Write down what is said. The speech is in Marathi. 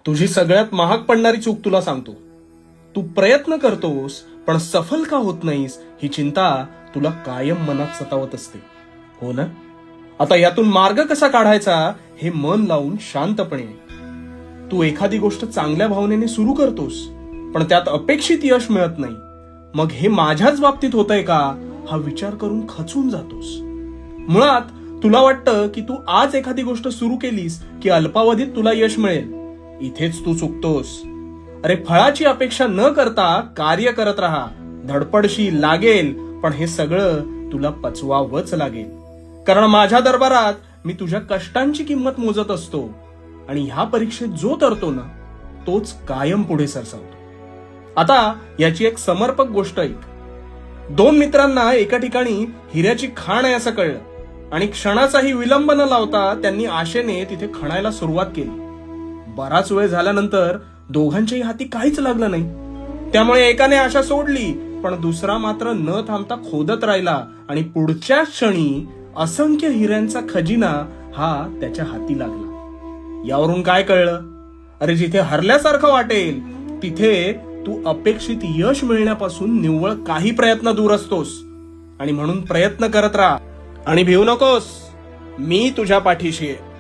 तुझी सगळ्यात महाग पडणारी चूक तुला सांगतो. तू प्रयत्न करतोस पण सफल का होत नाहीस ही चिंता तुला कायम मनात सतावत असते, हो ना? आता यातून मार्ग कसा काढायचा हे मन लावून शांतपणे. तू एखादी गोष्ट चांगल्या भावनेने सुरू करतोस पण त्यात अपेक्षित यश मिळत नाही. मग हे माझ्याच बाबतीत होतंय का हा विचार करून खचून जातोस. मुळात तुला वाटतं की तू आज एखादी गोष्ट सुरू केलीस की अल्पावधीत तुला यश मिळेल. इथेच तू चुकतोस. अरे, फळाची अपेक्षा न करता कार्य करत राहा. धडपडशील, लागेल, पण हे सगळं तुला पचवावंच लागेल. कारण माझ्या दरबारात मी तुझ्या कष्टांची किंमत मोजत असतो आणि ह्या परीक्षेत जो तरतो ना तोच कायम पुढे सरसावतो. आता याची एक समर्पक गोष्ट ऐक. 2 मित्रांना एका ठिकाणी हिऱ्याची खाण आहे असं कळलं आणि क्षणाचाही विलंब न लावता त्यांनी आशेने तिथे खणायला सुरुवात केली. बराच वेळ झाल्यानंतर दोघांच्याही हाती काहीच लागलं नाही. त्यामुळे एकाने आशा सोडली पण दुसरा मात्र न थांबता खोदत राहिला आणि पुढच्या क्षणी असंख्य हिऱ्यांचा खजिना हा त्याच्या हाती लागला. यावरून काय कळलं? अरे, जिथे हरल्यासारखं वाटेल तिथे तू अपेक्षित यश मिळण्यापासून निव्वळ काही प्रयत्न दूर असतोस. आणि म्हणून प्रयत्न करत राहा आणि भिवू नकोस. मी तुझ्या पाठीशी आहे.